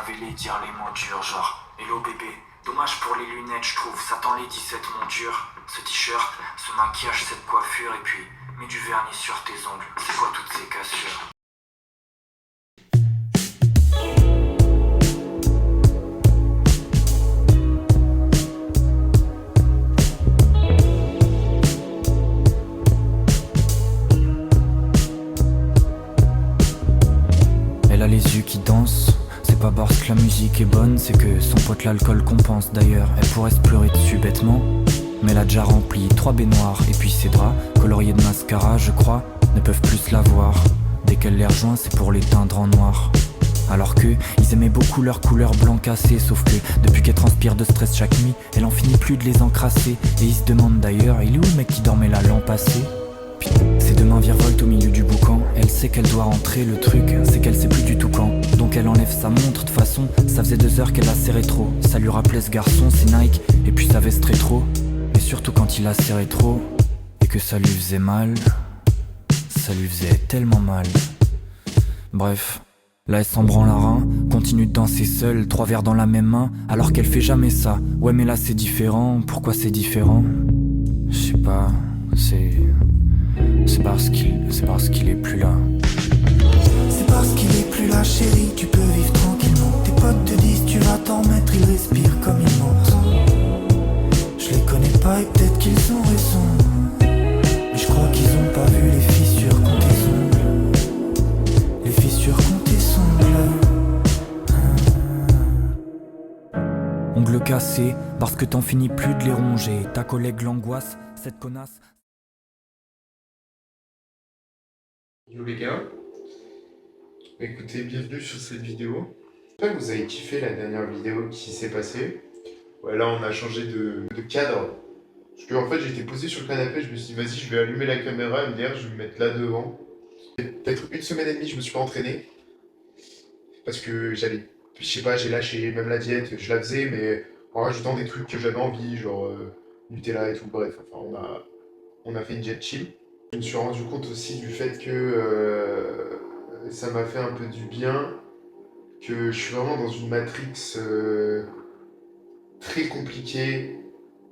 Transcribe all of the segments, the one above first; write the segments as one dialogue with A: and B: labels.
A: savait les dire les mots durs, genre hello bébé, dommage pour les lunettes, je trouve, ça t'enlaidit cette monture, ce t-shirt, ce maquillage, cette coiffure, et puis mets du vernis sur tes ongles, c'est quoi toutes ces cassures?
B: Elle a les yeux qui dansent, c'est pas parce que la musique est bonne, c'est que son pote l'alcool compense. D'ailleurs, elle pourrait se pleurer dessus bêtement, mais elle a déjà rempli 3 baignoires. Et puis ses draps, coloriés de mascara, je crois, ne peuvent plus la voir. Dès qu'elle les rejoint, c'est pour les teindre en noir. Alors que, ils aimaient beaucoup leur couleur blanc cassé. Sauf que, depuis qu'elle transpire de stress chaque nuit, elle en finit plus de les encrasser. Et ils se demandent d'ailleurs, il est où le mec qui dormait là l'an passé? Ses deux mains virevoltent au milieu du boucan. Elle sait qu'elle doit rentrer, le truc c'est qu'elle sait plus du tout quand. Donc elle enlève sa montre, de façon ça faisait 2 heures qu'elle la serrait trop. Ça lui rappelait ce garçon, c'est Nike, et puis sa veste rétro. Et surtout quand il la serrait trop, et que ça lui faisait mal. Ça lui faisait tellement mal. Bref, là elle s'en branle un rein, continue de danser seule, 3 verres dans la même main, alors qu'elle fait jamais ça. Ouais mais là c'est différent, pourquoi c'est différent? Je sais pas, c'est parce qu'il est plus là.
C: C'est parce qu'il est plus là, chérie, tu peux vivre tranquillement. Tes potes te disent tu vas t'en mettre, ils respirent comme ils mentent. Je les connais pas et peut-être qu'ils ont raison, mais je crois qu'ils ont pas vu les fissures qu'ont tes ongles. Les fissures qu'ont tes ongles.
B: Ongles cassés, parce que t'en finis plus de les ronger. Ta collègue l'angoisse, cette connasse.
D: Yo les gars, écoutez, bienvenue sur cette vidéo. J'espère que vous avez kiffé la dernière vidéo qui s'est passée. Ouais, là on a changé de cadre. Parce que en fait j'étais posé sur le canapé, je me suis dit vas-y je vais allumer la caméra et me dire je vais me mettre là devant. Peut-être 1 semaine et demie je me suis pas entraîné. Parce que j'avais, je sais pas, j'ai lâché même la diète, je la faisais mais en rajoutant des trucs que j'avais envie, genre Nutella et tout, bref, enfin on a fait une diète chill. Je me suis rendu compte aussi du fait que ça m'a fait un peu du bien, que je suis vraiment dans une matrix très compliquée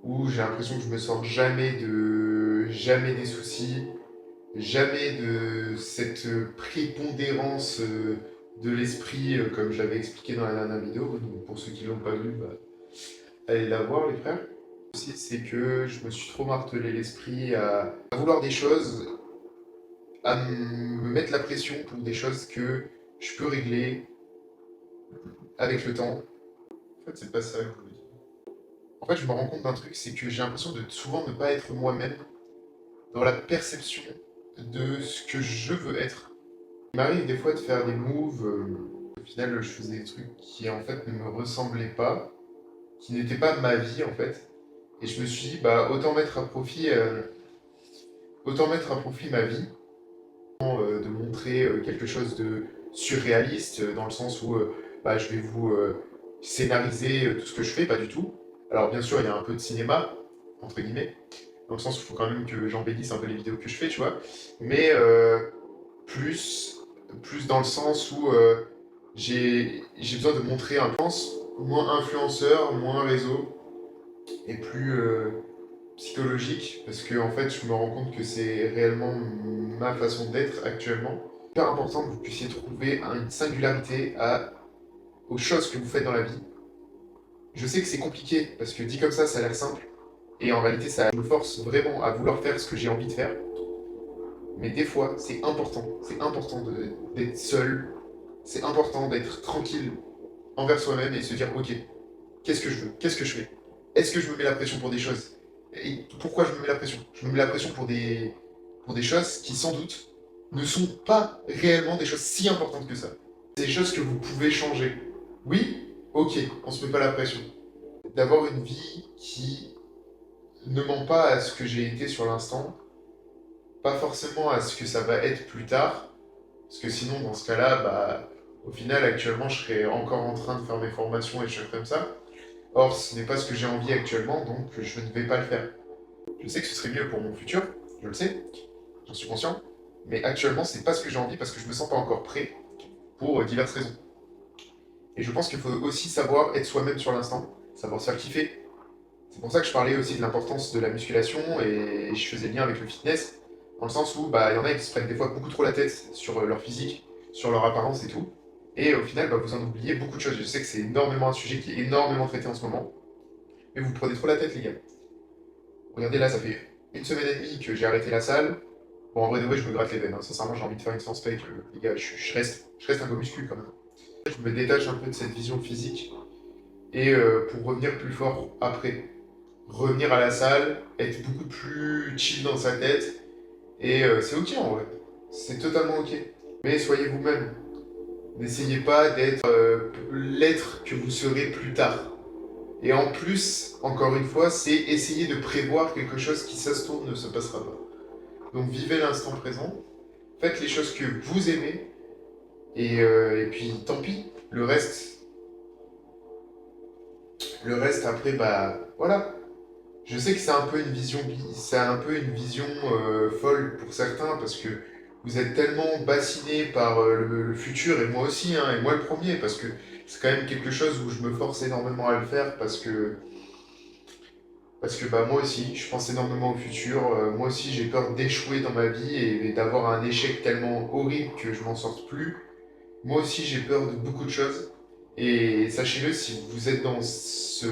D: où j'ai l'impression que je me sors jamais des soucis, jamais de cette prépondérance de l'esprit comme j'avais expliqué dans la dernière vidéo. Donc pour ceux qui l'ont pas vu, bah, allez la voir les frères. Aussi, c'est que je me suis trop martelé l'esprit à vouloir des choses, à me mettre la pression pour des choses que je peux régler avec le temps. En fait, c'est pas ça que je voulais dire. En fait, je me rends compte d'un truc, c'est que j'ai l'impression de souvent ne pas être moi-même dans la perception de ce que je veux être. Il m'arrive des fois de faire des moves, au final, je faisais des trucs qui en fait ne me ressemblaient pas, qui n'étaient pas ma vie en fait. Et je me suis dit, bah autant mettre à profit ma vie, de montrer quelque chose de surréaliste, dans le sens où bah, je vais vous scénariser tout ce que je fais, pas du tout. Alors bien sûr, il y a un peu de cinéma, entre guillemets, dans le sens où il faut quand même que j'embellisse un peu les vidéos que je fais, tu vois, mais plus, plus dans le sens où j'ai besoin de montrer un pense moins influenceur, moins réseau, et plus psychologique, parce que en fait, je me rends compte que c'est réellement ma façon d'être actuellement. C'est hyper important que vous puissiez trouver une singularité aux choses que vous faites dans la vie. Je sais que c'est compliqué, parce que dit comme ça a l'air simple, et en réalité, ça me force vraiment à vouloir faire ce que j'ai envie de faire. Mais des fois, c'est important d'être seul, c'est important d'être tranquille envers soi-même et se dire, ok, qu'est-ce que je veux, qu'est-ce que je fais? Est-ce que je me mets la pression pour des choses? Et pourquoi je me mets la pression? Je me mets la pression pour des choses qui, sans doute, ne sont pas réellement des choses si importantes que ça. Des choses que vous pouvez changer. Oui, ok, on se met pas la pression. D'avoir une vie qui ne ment pas à ce que j'ai été sur l'instant, pas forcément à ce que ça va être plus tard, parce que sinon, dans ce cas-là, bah, au final, actuellement, je serais encore en train de faire mes formations et des choses comme ça. Or, ce n'est pas ce que j'ai envie actuellement, donc je ne vais pas le faire. Je sais que ce serait mieux pour mon futur, je le sais, j'en suis conscient, mais actuellement, c'est pas ce que j'ai envie parce que je me sens pas encore prêt pour diverses raisons. Et je pense qu'il faut aussi savoir être soi-même sur l'instant, savoir se faire kiffer. C'est pour ça que je parlais aussi de l'importance de la musculation et je faisais le lien avec le fitness, dans le sens où bah, y en a qui se prennent des fois beaucoup trop la tête sur leur physique, sur leur apparence et tout. Et au final, bah, vous en oubliez beaucoup de choses. Je sais que c'est énormément un sujet qui est énormément traité en ce moment. Mais vous prenez trop la tête, les gars. Regardez là, ça fait 1 semaine et demie que j'ai arrêté la salle. Bon, en vrai de vrai, je me gratte les veines. Hein. Sincèrement, j'ai envie de faire une séance pec. Les gars, je reste un peu muscu quand même. Je me détache un peu de cette vision physique. Et pour revenir plus fort après. Revenir à la salle, être beaucoup plus chill dans sa tête. Et c'est ok en vrai. C'est totalement ok. Mais soyez vous-même. N'essayez pas d'être l'être que vous serez plus tard. Et en plus, encore une fois, c'est essayer de prévoir quelque chose qui, ça se trouve, ne se passera pas. Donc vivez l'instant présent, faites les choses que vous aimez, et puis tant pis, le reste après, bah voilà. Je sais que c'est un peu une vision, folle pour certains, parce que vous êtes tellement bassinés par le futur, et moi aussi, hein, et moi le premier, parce que c'est quand même quelque chose où je me force énormément à le faire, parce que bah, moi aussi, je pense énormément au futur. Moi aussi, j'ai peur d'échouer dans ma vie et d'avoir un échec tellement horrible que je m'en sorte plus. Moi aussi, j'ai peur de beaucoup de choses. Et sachez-le, si vous êtes dans si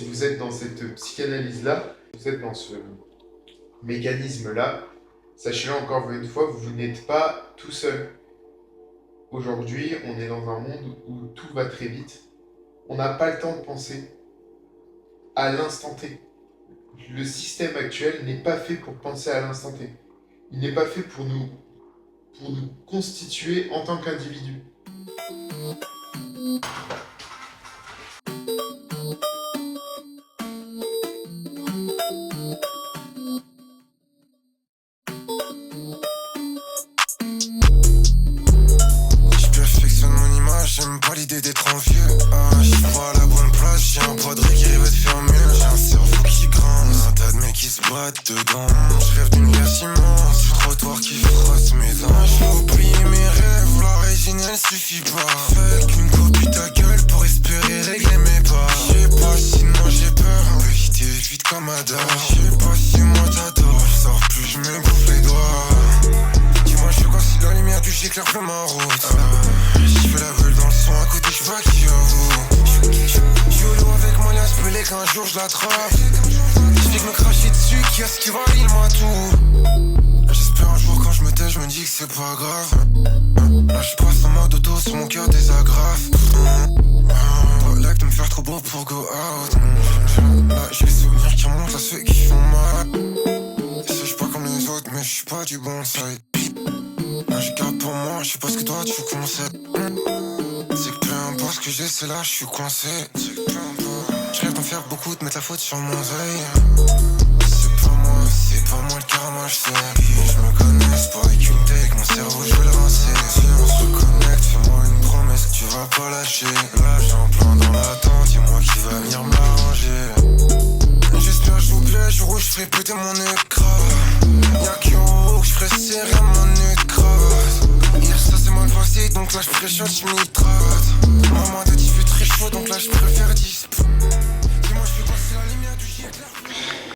D: vous êtes dans cette psychanalyse-là, vous êtes dans ce mécanisme-là, sachez-le encore une fois, vous n'êtes pas tout seul. Aujourd'hui, on est dans un monde où tout va très vite. On n'a pas le temps de penser à l'instant T. Le système actuel n'est pas fait pour penser à l'instant T. Il n'est pas fait pour nous constituer en tant qu'individu.
E: Je perfectionne mon image, j'aime pas l'idée d'être envieux. J'y vois à la bonne place, j'ai un padré qui rêve de faire mieux. J'ai un cerveau qui grince, un tas de mecs qui se battent dedans. Je rêve d'une glace immense, du trottoir qui froisse mes dents. J'ai oublié mes rêves, l'original suffit pas. Fais qu'une copie ta gueule pour espérer régler mes pas. Je sais pas si moi j'ai peur, on peut quitter vite comme Adam. Je sais pas si moi t'adore, je sors plus, je me bouffe les doigts. Dis-moi je fais quoi si la lumière du j'éclaire plein ma route. J'y fais la bulle dans le son à côté, je vois qui avoue. J'joue l'eau avec mon liasse, brûlé qu'un jour je l'attrape. J'fais que me cracher dessus, qui est-ce qui valide moi tout. J'espère un jour quand je me tais, je me dis que c'est pas grave. Là je passe en mode auto sur mon cœur des agrafes. Pas là que de me faire trop beau pour go out. Là j'ai les souvenirs qui remontent à ceux qui font mal. Je suis pas comme les autres mais je suis pas du bon side. Là je garde pour moi, je sais pas ce que toi tu conseilles. C'est que peu importe ce que j'ai, c'est là je suis coincé. Je rêve d'en faire beaucoup, de mettre la faute sur mon œil. C'est pas moi le karma, je sais. Je me connais, c'est pas avec une tech, mon cerveau je vais le rincer. Si on se reconnecte, fais-moi une promesse que tu vas pas lâcher. Là j'ai un plan dans l'attente, dis-moi qui va venir m'arranger. J'espère je vous plais, jour où je ferai péter mon écran. Y'a qu'en haut que je ferai serrer mon nez de cravate. Hier ça c'est mal passé, donc là je préchote, je m'y trave.